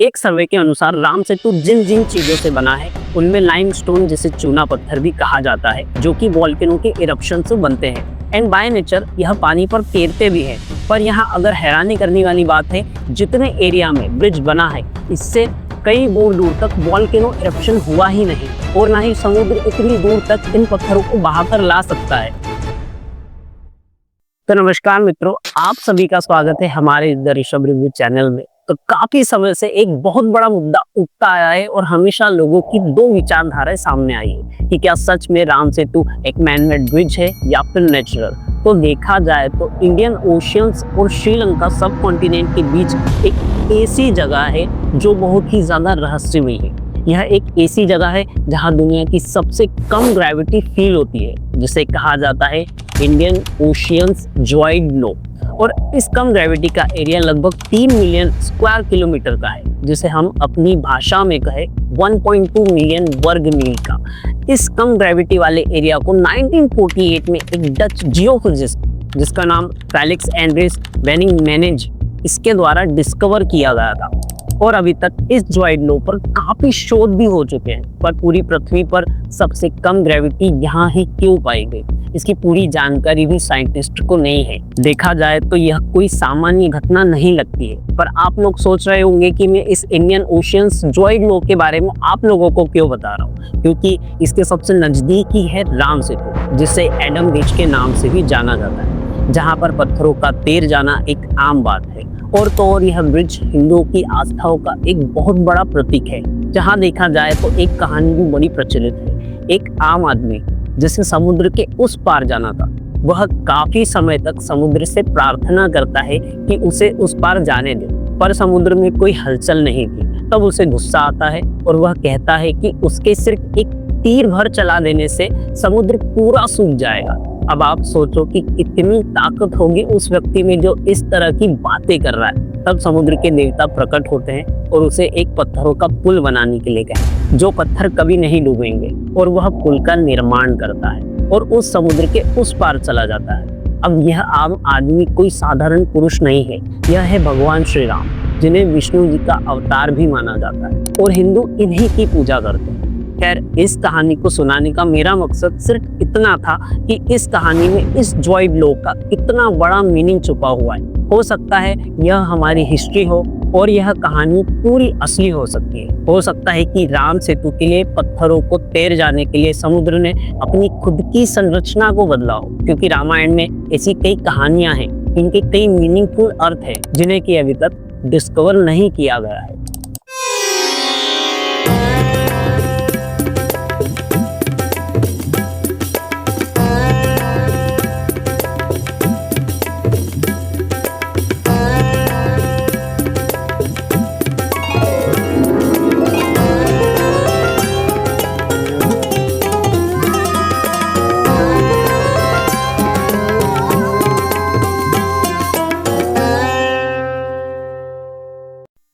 एक सर्वे के अनुसार राम सेतु जिन जिन चीजों से बना है उनमें लाइमस्टोन जिसे चूना पत्थर भी कहा जाता है, जो कि वॉल्केनो के इरप्शन से बनते हैं। एंड बाय नेचर यह पानी पर तैरते भी हैं। पर यहाँ अगर हैरानी करने वाली बात है, जितने एरिया में ब्रिज बना है इससे कई दूर दूर तक वॉल्केनो इरप्शन हुआ ही नहीं, और ना ही समुद्र इतनी दूर तक इन पत्थरों को बहाकर ला सकता है। तो नमस्कार मित्रों, आप सभी का स्वागत है हमारे द ऋषभ रिव्यू चैनल में। तो काफी समय से एक बहुत बड़ा मुद्दा उठता आया है और हमेशा लोगों की दो विचारधाराएं सामने आई है कि क्या सच में राम सेतु एक मैनमेड ब्रिज है या फिर नेचुरल। तो देखा जाए तो इंडियन ओशियंस और श्रीलंका सब कॉन्टिनेंट के बीच एक ऐसी जगह है जो बहुत ही ज्यादा रहस्यमयी है। यह एक ऐसी जगह है जहां दुनिया की सबसे कम ग्रेविटी फील होती है, जिसे कहा जाता है इंडियन ओशियंस जॉइंट लो। और इस कम ग्रेविटी का एरिया लगभग 3 मिलियन स्क्वायर किलोमीटर का है, जिसे हम अपनी भाषा में कहे 1.2 मिलियन वर्ग मील का। इस कम ग्रेविटी वाले एरिया को 1948 में एक डच जियोफिजिस्ट जिसका नाम फेलिक्स एंड्रिस वेनिंगमेनेज इसके द्वारा डिस्कवर किया गया था। और अभी तक इस जॉइंट लो पर काफी शोध भी हो चुके हैं, पर पूरी पृथ्वी पर सबसे कम ग्रेविटी यहाँ ही क्यों पाई गई, इसकी पूरी जानकारी भी साइंटिस्ट को नहीं है। देखा जाए तो यह कोई सामान्य घटना नहीं लगती है। पर आप लोग सोच रहे होंगे कि मैं इस इंडियन ओशियंस जॉइंट लो के बारे में आप लोगों को क्यों बता रहा हूँ, क्योंकि इसके सबसे नजदीक ही है राम सेतु, जिसे एडम ब्रिज के नाम से भी जाना जाता है, जहाँ पर पत्थरों का तैर जाना एक आम बात है। और तो और यह ब्रिज हिंदुओं की आस्थाओं का एक बहुत बड़ा प्रतीक है। जहाँ देखा जाए तो एक कहानी भी बड़ी प्रचलित है। एक आम आदमी जिसे समुद्र के उस पार जाना था, वह काफी समय तक समुद्र से प्रार्थना करता है कि उसे उस पार जाने दे, पर समुद्र में कोई हलचल नहीं थी। तब उसे गुस्सा आता है और वह कहता है कि उसके सिर्फ एक तीर भर चला देने से समुद्र पूरा सूख जाएगा। अब आप सोचो कि कितनी ताकत होगी उस व्यक्ति में जो इस तरह की बातें कर रहा है। तब समुद्र के देवता प्रकट होते हैं और उसे एक पत्थरों का पुल बनाने के लिए कहते हैं, जो पत्थर कभी नहीं डूबेंगे, और वह पुल का निर्माण करता है और उस समुद्र के उस पार चला जाता है। अब यह आम आदमी कोई साधारण पुरुष नहीं है, यह है भगवान श्री राम, जिन्हें विष्णु जी का अवतार भी माना जाता है, और हिंदू इन्हीं की पूजा करते हैं। खैर, इस कहानी को सुनाने का मेरा मकसद सिर्फ इतना था कि इस कहानी में इस जॉइंट लो का इतना बड़ा मीनिंग छुपा हुआ है। हो सकता है यह हमारी हिस्ट्री हो और यह कहानी पूरी असली हो सकती है। हो सकता है कि राम सेतु के लिए पत्थरों को तैर जाने के लिए समुद्र ने अपनी खुद की संरचना को बदला हो, क्योंकि रामायण में ऐसी कई कहानियां हैं, इनके कई मीनिंगफुल अर्थ है जिन्हें कि अभी तक डिस्कवर नहीं किया गया है।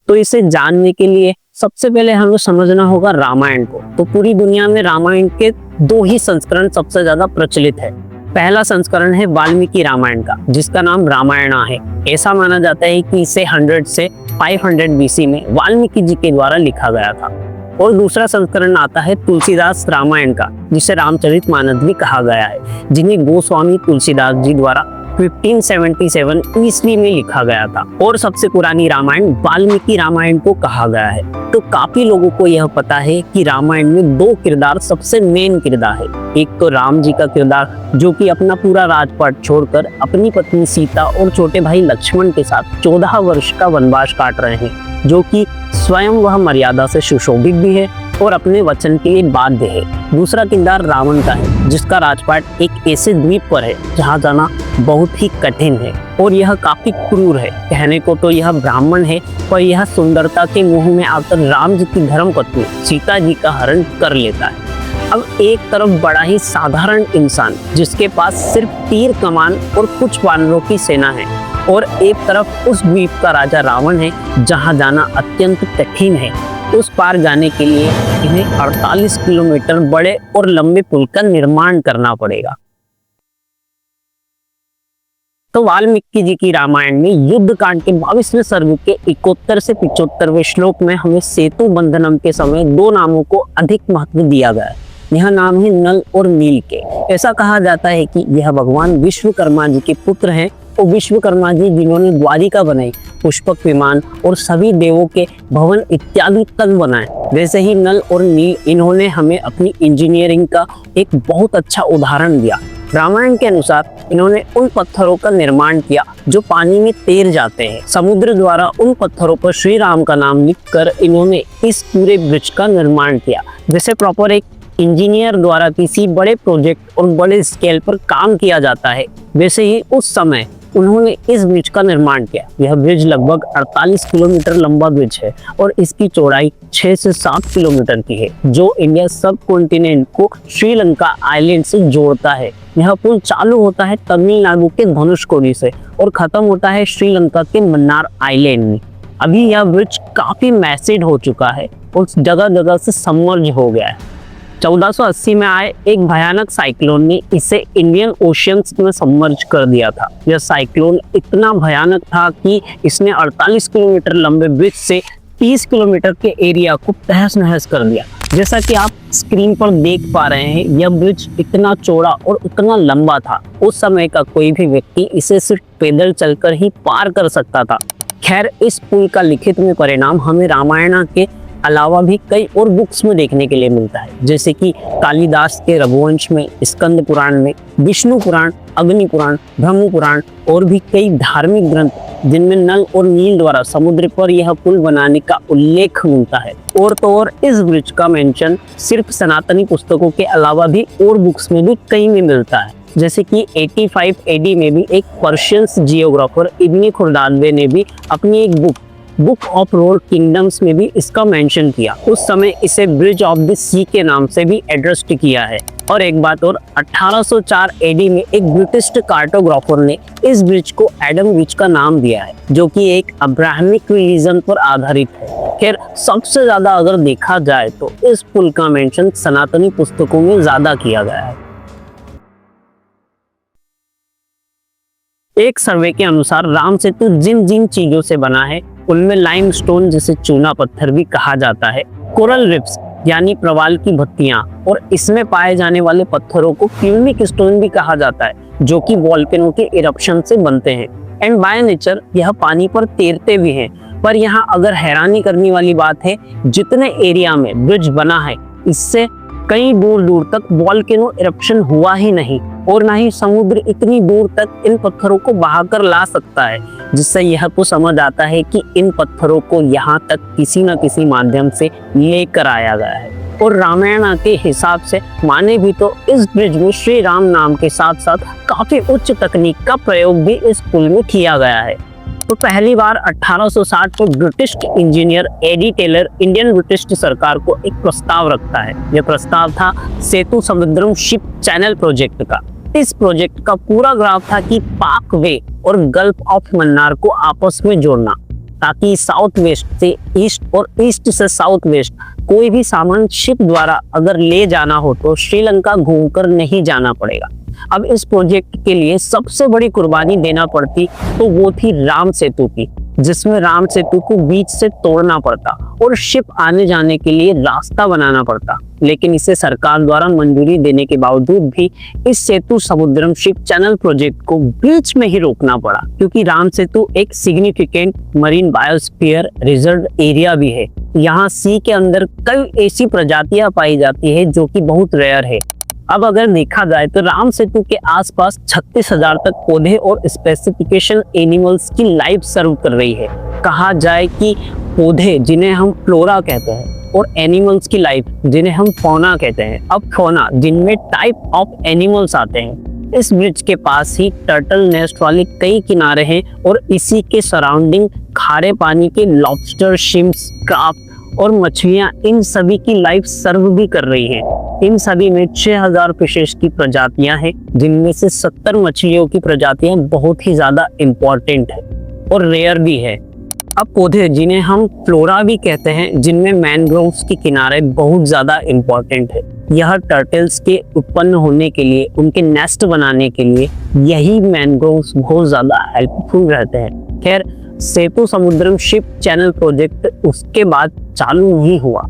तो इसे जानने के लिए सबसे पहले हमें समझना होगा रामायण को। तो पूरी दुनिया में रामायण के 2 ही संस्करण सबसे ज्यादा प्रचलित है। पहला संस्करण है वाल्मीकि रामायण का, जिसका नाम रामायणा है। ऐसा माना जाता है कि इसे 100 से 500 बीसी में वाल्मीकि जी के द्वारा लिखा गया था। और दूसरा संस्करण आता है तुलसीदास रामायण का, जिसे रामचरितमानस भी कहा गया है, जिन्हें गोस्वामी तुलसीदास जी द्वारा 1577 ईस्वी में लिखा गया था। और सबसे पुरानी रामायण वाल्मीकि रामायण को कहा गया है। तो काफी लोगों को यह पता है कि रामायण में 2 किरदार सबसे मेन किरदार है। एक तो राम जी का किरदार, जो कि अपना पूरा राजपाट छोड़कर अपनी पत्नी सीता और छोटे भाई लक्ष्मण के साथ 14 वर्ष का वनवास काट रहे हैं, जो कि स्वयं वह मर्यादा से सुशोभित भी है और अपने वचन के लिए बाध्य है। दूसरा किरदार रावण का है, जिसका राजपाट एक ऐसे द्वीप पर है जहां जाना बहुत ही कठिन है और यह काफी क्रूर है। कहने को तो यह ब्राह्मण है, पर यह सुंदरता के मोह में आकर राम जी की धर्मपत्नी सीता जी का हरण कर लेता है। अब एक तरफ बड़ा ही साधारण इंसान, जिसके पास सिर्फ तीर कमान और कुछ वानरों की सेना है, और एक तरफ उस द्वीप का राजा रावण है, जहां जाना अत्यंत कठिन है। उस पार जाने के लिए इन्हें 48 किलोमीटर बड़े और लंबे पुल का निर्माण करना पड़ेगा। तो वाल्मीकि जी की रामायण में युद्ध कांड के 22वें सर्ग के 71 से 75वें श्लोक में हमें सेतु बंधनम के समय दो नामों को अधिक महत्व दिया गया है। यह नाम है नल और नील के। ऐसा कहा जाता है कि यह भगवान विश्वकर्मा जी के पुत्र हैं और विश्वकर्मा जी जिन्होंने द्वारिका बनाई, पुष्पक विमान और सभी देवों के भवन इत्यादि तक बनाए, वैसे ही नल और नील इन्होंने हमें अपनी इंजीनियरिंग का एक बहुत अच्छा उदाहरण दिया। रामायण के अनुसार इन्होंने उन पत्थरों का निर्माण किया जो पानी में तैर जाते हैं। समुद्र द्वारा उन पत्थरों पर श्री राम का नाम लिखकर इन्होंने इस पूरे ब्रिज का निर्माण किया। जैसे प्रॉपर एक इंजीनियर द्वारा किसी बड़े प्रोजेक्ट और बड़े स्केल पर काम किया जाता है, वैसे ही उस समय उन्होंने इस ब्रिज का निर्माण किया। यह ब्रिज लगभग 48 किलोमीटर लंबा ब्रिज है और इसकी चौड़ाई 6 से 7 किलोमीटर की है, जो इंडिया सब कॉन्टिनेंट को श्रीलंका आइलैंड से जोड़ता है। यह पुल चालू होता है तमिलनाडु के धनुषकोडी से और खत्म होता है श्रीलंका के मन्नार आइलैंड में। अभी यह ब्रिज काफी मैसिव हो चुका है और जगह जगह से सबमर्ज हो गया है। 1480 में आए एक भयानक साइक्लोन ने इसे इंडियन ओशियंस में सबमर्ज कर दिया था। यह साइक्लोन इतना भयानक था कि इसने 48 किलोमीटर लंबे ब्रिज से 30 किलोमीटर के एरिया को तहस नहस कर दिया। जैसा कि आप स्क्रीन पर देख पा रहे हैं, यह ब्रिज इतना चौड़ा और उतना लंबा था, उस समय का कोई भी व्यक्ति इसे सिर्फ पैदल चलकर ही पार कर सकता था। खैर, इस पुल का लिखित में परिणाम हमें रामायण के अलावा भी कई और बुक्स में देखने के लिए मिलता है, जैसे कि कालिदास के रघुवंश में, स्कंद पुराण में, विष्णु पुराण, अग्नि पुराण, ब्रह्म पुराण और भी कई धार्मिक ग्रंथ जिनमें नल और नील द्वारा समुद्र पर यह पुल बनाने का उल्लेख मिलता है। और तो और इस ब्रिज का मेंशन सिर्फ सनातनी पुस्तकों के अलावा भी और बुक्स में भी कई में मिलता है, जैसे कि 85 AD में भी एक पर्शियन जियोग्राफर इब्न खुर्दादबे ने भी अपनी एक बुक ऑफ रोड किंगडम्स में भी इसका मेंशन किया। उस समय इसे ब्रिज ऑफ द सी के नाम से भी एड्रेस्ड किया है। और एक बात और, 1804 AD में एक ब्रिटिश कार्टोग्राफर ने इस ब्रिज को एडम ब्रिज का नाम दिया है, जो कि एक अब्राहमिक रिलीजन पर आधारित है। खैर, सबसे ज्यादा अगर देखा जाए तो इस पुल का मेंशन सनातनी पुस्तकों में ज्यादा किया गया है। एक सर्वे के अनुसार राम सेतु जिन जिन चीजों से बना है उनमें लाइमस्टोन, जिसे चूना पत्थर भी कहा जाता है, कोरल रिफ्स यानी प्रवाल की भत्तियां, और इसमें पाए जाने वाले पत्थरों को क्यूमिक स्टोन भी कहा जाता है, जो कि वॉल्केनो के इरप्शन से बनते हैं। एंड बाय नेचर यह पानी पर तैरते भी हैं। पर यहाँ अगर हैरानी करने वाली बात है, जितने एरिया में ब्रिज बना है इससे कई दूर दूर तक वॉल्केनो इरप्शन हुआ ही नहीं, और ना ही समुद्र इतनी दूर तक इन पत्थरों को बहाकर ला सकता है, जिससे यह तो समझ आता है कि इन पत्थरों को यहाँ तक किसी न किसी माध्यम से लेकर आया गया है। और रामायण के हिसाब से माने भी तो इस ब्रिज में श्री राम नाम के साथ साथ काफी उच्च तकनीक का प्रयोग भी इस पुल में किया गया है। तो पहली बार 1860 को British engineer A D Taylor Indian British सरकार को एक प्रस्ताव रखता है। यह प्रस्ताव था Setu Samudram ship channel project का। इस प्रोजेक्ट का पूरा ग्राफ था कि पाक वे और गल्फ ऑफ मन्नार को आपस में जोड़ना, ताकि साउथ वेस्ट से ईस्ट और ईस्ट से साउथ वेस्ट कोई भी सामान शिप द्वारा अगर ले जाना हो तो श्रीलंका घूमकर नहीं जाना पड़ेगा। अब इस प्रोजेक्ट के लिए सबसे बड़ी कुर्बानी देना पड़ती तो वो थी राम सेतु की, जिसमें राम सेतु को बीच से तोड़ना पड़ता और शिप आने जाने के लिए रास्ता बनाना पड़ता। लेकिन इसे सरकार द्वारा मंजूरी देने के बावजूद भी इस सेतु समुद्रम शिप चैनल प्रोजेक्ट को बीच में ही रोकना पड़ा, क्योंकि राम सेतु एक significant marine biosphere reserve area भी है। यहाँ सी के अंदर कई ऐसी प्रजातियां पाई जाती है जो कि बहुत रेयर है। अब अगर देखा जाए तो राम सेतु के आसपास 36,000 तक पौधे और स्पेसिफिकेशन एनिमल्स की लाइफ सर्व कर रही है। कहा जाए कि पौधे जिन्हें हम फ्लोरा कहते हैं और एनिमल्स की लाइफ जिन्हें हम फौना कहते हैं। अब फौना जिनमें टाइप ऑफ एनिमल्स आते हैं। इस ब्रिज के पास ही टर्टल नेस्ट वाले कई किनारे हैं और इसी के सराउंडिंग खारे पानी के लॉबस्टर, शिम्स, क्राफ्ट और मछलियां इन सभी की लाइफ सर्व भी कर रही हैं। इन सभी में 6000 फिशेस की प्रजातियां हैं, जिनमें से 70 मछलियों की प्रजातियां बहुत ही ज्यादा इम्पोर्टेंट है और रेयर भी है। अब पौधे जिन्हें हम फ्लोरा भी कहते हैं, जिनमें मैनग्रोव्स के किनारे बहुत ज्यादा इम्पोर्टेंट है। यह टर्टल्स के उत्पन्न होने के लिए, उनके नेस्ट बनाने के लिए यही मैंग्रोव्स बहुत ज्यादा हेल्पफुल रहते हैं। खैर, सेतु समुद्रम शिप चैनल प्रोजेक्ट उसके बाद चालू नहीं हुआ,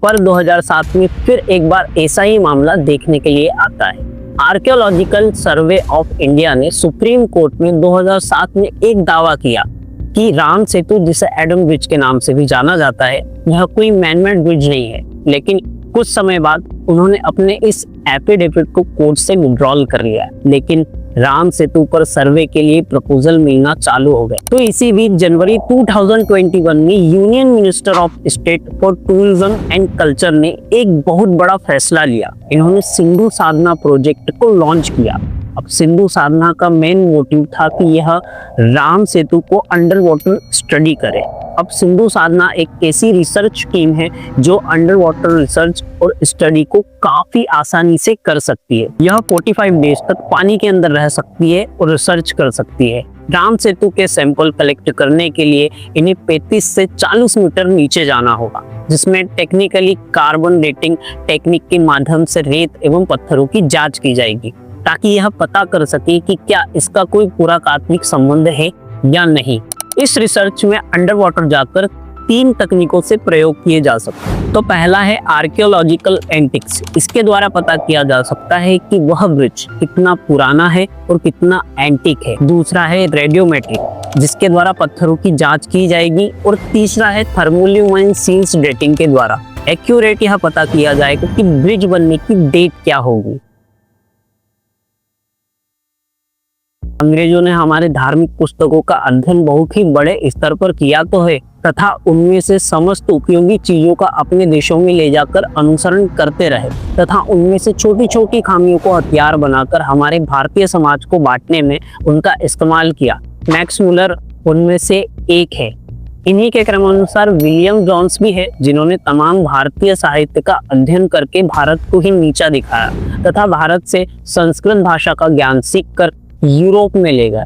पर 2007 में फिर एक बार ऐसा ही मामला देखने के लिए आता है। आर्कियोलॉजिकल सर्वे ऑफ इंडिया ने सुप्रीम कोर्ट में 2007 में एक दावा किया कि राम सेतु, जिसे एडम ब्रिज के नाम से भी जाना जाता है, यह कोई मैनमेड ब्रिज नहीं है। लेकिन कुछ समय बाद उन्होंने अपने इस एफिडेविट को कोर्ट से विड्रॉल कर लिया, लेकिन राम सेतु पर सर्वे के लिए प्रपोजल मिलना चालू हो गए। तो इसी बीच जनवरी 2021 में union minister of state for tourism and culture ने एक बहुत बड़ा फैसला लिया। इन्होंने सिंधु साधना प्रोजेक्ट को लॉन्च किया। अब सिंधु साधना का मेन मोटिव था कि यह राम सेतु को अंडर वाटर स्टडी करे। अब सिंधु साधना एक ऐसी रिसर्च टीम है जो अंडर वाटर रिसर्च और स्टडी को काफी आसानी से कर सकती है। यह 45 डेज तक पानी के अंदर रह सकती है और रिसर्च कर सकती है। राम सेतु के सैंपल कलेक्ट करने के लिए इन्हें 35 से 40 मीटर नीचे जाना होगा, जिसमें टेक्निकली कार्बन डेटिंग टेक्निक के माध्यम से रेत एवं पत्थरों की जांच की जाएगी, ताकि यह पता कर सके कि क्या इसका कोई पुरातात्विक संबंध है या नहीं। इस रिसर्च में अंडर वाटर जाकर 3 तकनीकों से प्रयोग किए जा सकते हैं। तो पहला है आर्कियोलॉजिकल एंटिक्स। इसके द्वारा पता किया जा सकता है कि वह ब्रिज कितना पुराना है और कितना एंटिक है। दूसरा है रेडियोमेट्रिक, जिसके द्वारा पत्थरों की जांच की जाएगी। और तीसरा है थर्मोल्यूमिनेसेंस डेटिंग के द्वारा एक्यूरेट यह पता किया जाएगा कि ब्रिज बनने की डेट क्या होगी। अंग्रेजों ने हमारे धार्मिक पुस्तकों का अध्ययन बहुत ही बड़े स्तर पर किया तो है, तथा उनमें से समस्त उपयोगी चीजों का अपने देशों में ले जाकर अनुसरण करते रहे, तथा उनमें से छोटी छोटी खामियों को हथियार बनाकर हमारे भारतीय समाज को बांटने में उनका इस्तेमाल किया। मैक्स मुलर उनमें से एक है। इन्हीं के क्रमानुसार विलियम जोन्स भी है, जिन्होंने तमाम भारतीय साहित्य का अध्ययन करके भारत को ही नीचा दिखाया तथा भारत से संस्कृत भाषा का ज्ञान सीखकर यूरोप में ले गए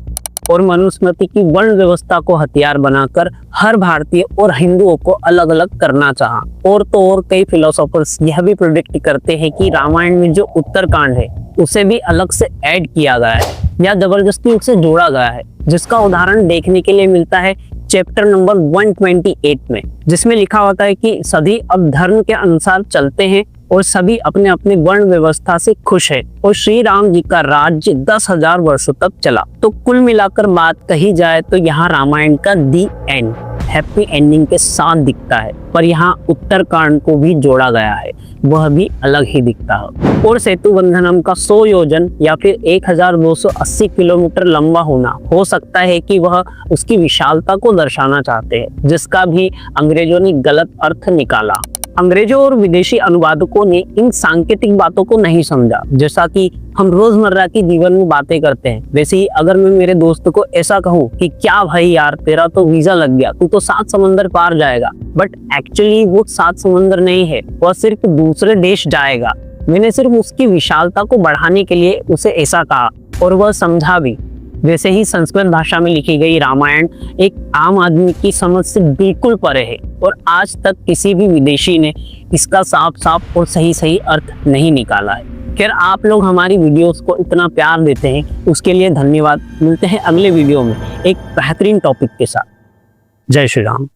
और मनुस्मृति की वर्ण व्यवस्था को हथियार बनाकर हर भारतीय और हिंदुओं को अलग अलग करना चाहा। और तो और कई फिलोसोफर्स यह भी प्रेडिक्ट करते हैं कि रामायण में जो उत्तरकांड है उसे भी अलग से ऐड किया गया है या जबरदस्ती उससे जोड़ा गया है, जिसका उदाहरण देखने के लिए मिलता है चैप्टर नंबर 128 में, जिसमें लिखा होता है कि सभी अब धर्म के अनुसार चलते हैं और सभी अपने अपने वर्ण व्यवस्था से खुश है और श्री राम जी का राज्य 10,000 वर्षों तक चला। तो कुल मिलाकर बात कही जाए तो यहाँ रामायण का दी एंड हैप्पी एंडिंग के साथ दिखता है, पर यहाँ उत्तरकांड को भी जोड़ा गया है, वह भी अलग ही दिखता है। और सेतु बंधनम का 100 योजन या फिर 1280 किलोमीटर लंबा होना हो सकता है कि वह उसकी विशालता को दर्शाना चाहते हैं, जिसका भी अंग्रेजों ने गलत अर्थ निकाला। अंग्रेजों और विदेशी अनुवादकों ने इन सांकेतिक बातों को नहीं समझा। जैसा कि हम रोजमर्रा की जीवन में बातें करते हैं, वैसे ही अगर मैं मेरे दोस्त को ऐसा कहूँ कि क्या भाई यार, तेरा तो वीजा लग गया, तू तो 7 समंदर पार जाएगा, बट एक्चुअली वो 7 समंदर नहीं है, वह सिर्फ दूसरे देश जाएगा। मैंने सिर्फ उसकी विशालता को बढ़ाने के लिए उसे ऐसा कहा और वह समझा भी। वैसे ही संस्कृत भाषा में लिखी गई रामायण एक आम आदमी की समझ से बिल्कुल परे है और आज तक किसी भी विदेशी ने इसका साफ साफ और सही सही अर्थ नहीं निकाला है। खैर, आप लोग हमारी वीडियोस को इतना प्यार देते हैं, उसके लिए धन्यवाद। मिलते हैं अगले वीडियो में एक बेहतरीन टॉपिक के साथ। जय श्री राम।